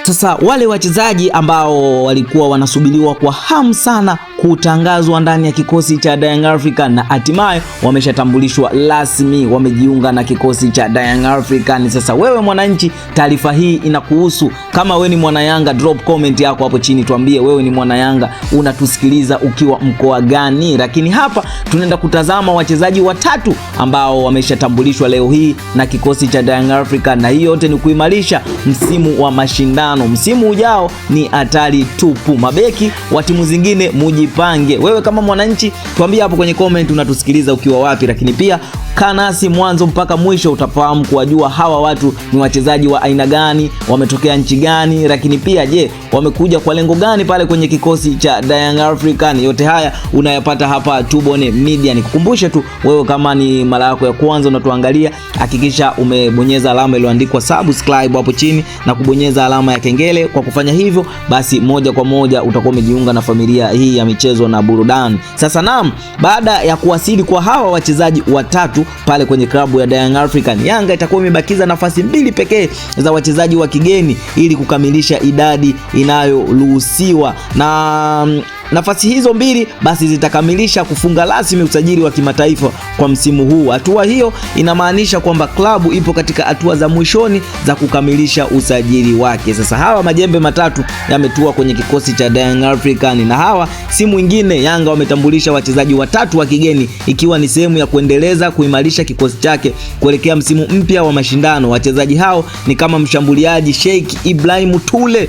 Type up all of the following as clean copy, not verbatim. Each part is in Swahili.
Sasa wale wachezaji ambao walikuwa wanasubiriwa kwa hamu sana kutangazwa ndani ya kikosi cha Young African na hatimaye wameshatambulishwa rasmi, wamejiunga na kikosi cha Young African. Sasa wewe mwananchi, taarifa hii inakuhusu. Kama wewe ni mwana Yanga, drop comment yako hapo chini, tuambie wewe ni mwana Yanga, unatusikiliza ukiwa mkoa gani? Lakini hapa tunaenda kutazama wachezaji watatu ambao wameshatambulishwa leo hii na kikosi cha Young African, na hii yote ni kuimarisha msimu wa mashindano. Msimu ujao ni hatari tupu. Mabeki wa timu zingine mujipange. Wewe kama mwananchi, tuambie hapo kwenye comment unatusikiliza ukiwa wapi, lakini pia kaa nasi mwanzo mpaka mwisho, utafahamu kuwajua hawa watu ni wachezaji wa aina gani, wametokea nchi gani, lakini pia je, wamekuja kwa lengo gani pale kwenye kikosi cha Young African. Yote haya unayapata hapa Tubone Media. Nikukumbushe tu, wewe kama ni mara yako ya kwanza unatuangalia, hakikisha umebonyeza alama iliyoandikwa subscribe hapo chini na kubonyeza alama ya kengele. Kwa kufanya hivyo, basi moja kwa moja utakuwa umejiunga na familia hii ya michezo na burudani. Sasa naam, baada ya kuwasili kwa hawa wachezaji watatu pale kwenye klabu ya Young African, Yanga itakuwa imebakiza nafasi 2 pekee za wachezaji wa kigeni ili kukamilisha idadi inayoruhusiwa, na nafasi hizo 2 basi zitakamilisha kufunga rasmi usajili wa kimataifa kwa msimu huu. Hatua hiyo inamaanisha kwamba klabu ipo katika hatua za mwishoni za kukamilisha usajili wake. Sasa hawa majembe matatu yametua kwenye kikosi cha Young African, na hawa si mwingine, Yanga wametambulisha wachezaji watatu wa kigeni ikiwa ni sehemu ya kuendeleza kuimarisha kikosi chake kuelekea msimu mpya wa mashindano. Wachezaji hao ni kama mshambuliaji Sheikh Ibrahim Toure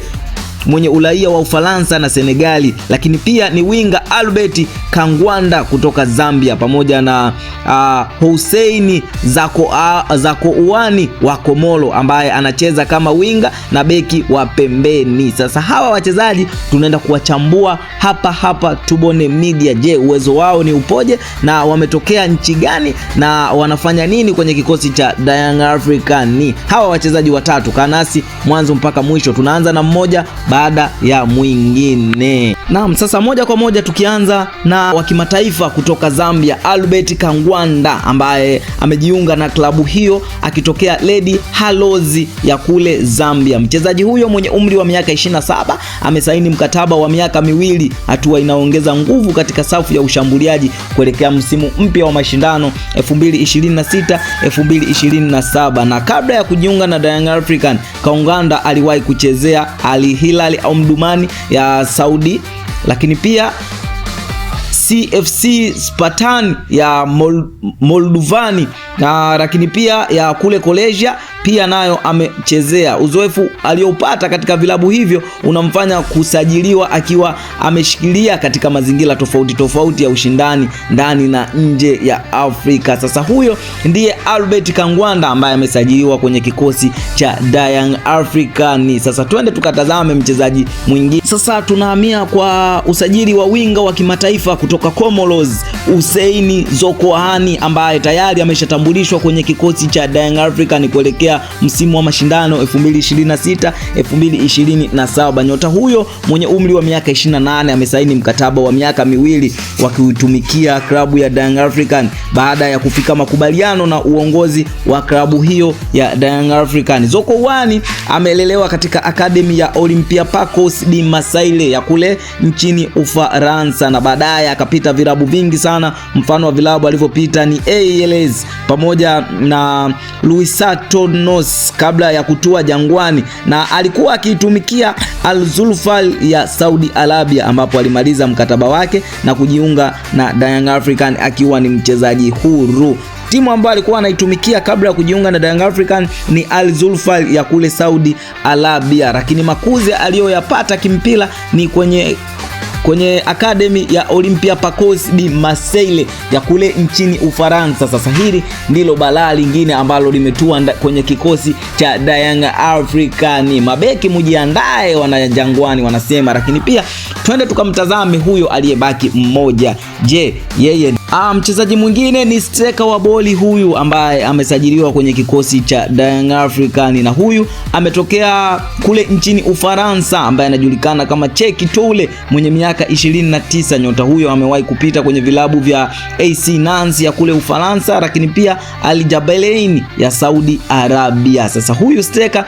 mwenye uraia wa Ufaransa na Senegali, lakini pia ni winga Albert Kangwanda kutoka Zambia, pamoja na Hussein Zakouani wa Komoro ambaye anacheza kama winga na beki wa pembeni. Sasa hawa wachezaji tunaenda kuwachambua hapa Tubone Media. Je, uwezo wao ni upoje na wametokea nchi gani na wanafanya nini kwenye kikosi cha Young African? Hawa wachezaji watatu, kaa nasi mwanzo mpaka mwisho. Tunaanza na mmoja baada ya mwingine. Naam, sasa moja kwa moja tukianza na wa kimataifa kutoka Zambia, Albert Kangwanda ambaye amejiunga na klabu hiyo akitokea Lady Arrows ya kule Zambia. Mchezaji huyo mwenye umri wa miaka 27 amesaini mkataba wa miaka 2, hatua inaongeza nguvu katika safu ya ushambuliaji kuelekea msimu mpya wa mashindano 2026-2027. Na kabla ya kujiunga na Young African, Kangwanda aliwahi kuchezea Al Hilal Omdurman ya Saudi, lakini pia CFC Spartan ya Moldovani, na lakini pia ya kule Kolejia pia nayo amechezea. Uzoefu aliopata katika vilabu hivyo unamfanya kusajiliwa akiwa ameshikilia katika mazingira tofauti ya ushindani ndani na nje ya Afrika. Sasa huyo ndiye Albert Kangwanda ambaye amesajiliwa kwenye kikosi cha Young African. Sasa twende tukatazame mchezaji mwingine. Sasa tunahamia kwa usajili wa winga wa kimataifa kutoka Comoros, Hussein Zakouani ambaye tayari ameshatambulishwa kwenye kikosi cha Young African kuelekea msimu wa mashindano 2026-2027. Nyota huyo mwenye umri wa miaka 28 amesaini mkataba wa miaka 2 wa kuitumikia klabu ya Young African baada ya kufika makubaliano na uongozi wa klabu hiyo ya Young African. Zakouani amelelewa katika akademi ya Olympiacos de Marseille ya kule nchini Ufaransa, na baadaye akapita vilabu vingi sana. Mfano wa vilabu alivyopita ni ALS pamoja na Luisatonos kabla ya kutua Jangwani, na alikuwa akiitumikia Al Zulfal ya Saudi Arabia ambapo alimaliza mkataba wake na kujiunga na Young African akiwa ni mchezaji huru. Timu ambayo alikuwa anaitumikia kabla ya kujiunga na Young African ni Al Zulfal ya kule Saudi Arabia, lakini makuzi aliyoyapata kimpira ni kwenye akademi ya Olympiacos de Marseille ya kule nchini Ufaransa. Sasa hili ndilo balaa lingine ambalo limetua kwenye kikosi cha Young African. Mabeki mujiandae, wana Jangwani wanasema, lakini pia twende tukamtazame huyo aliyebaki mmoja. Je, yeye mchezaji mwingine ni striker wa boli huyu ambaye amesajiliwa kwenye kikosi cha Young African, na huyu ametokea kule nchini Ufaransa ambaye anajulikana kama Cheikh Toure mwenye miaka 29. Nyota huyo amewahi kupita kwenye vilabu vya AC Nancy ya kule Ufaransa, lakini pia Al Jabalain ya Saudi Arabia. Sasa huyu striker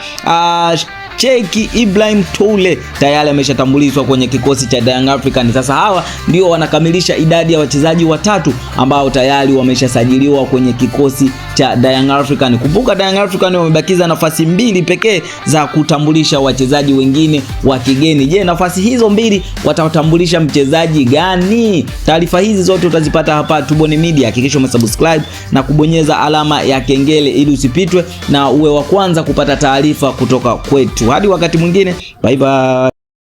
Cheki Ibrahim Toure tayari ameshatambulishwa kwenye kikosi cha Young African. Sasa hawa ndio wanakamilisha idadi ya wachezaji watatu ambao tayari wameshasajiliwa kwenye kikosi cha Young African. Kumbuka Young African wamebakiza nafasi 2 pekee za kutambulisha wachezaji wengine wa kigeni. Je, nafasi hizo 2 watatambulisha mchezaji gani? Taarifa hizi zote utazipata hapa Tubone Media. Hakikisha umesubscribe na kubonyeza alama ya kengele ili usipitwe na uwe wa kwanza kupata taarifa kutoka kwetu. Hadi wakati mwingine, bye bye.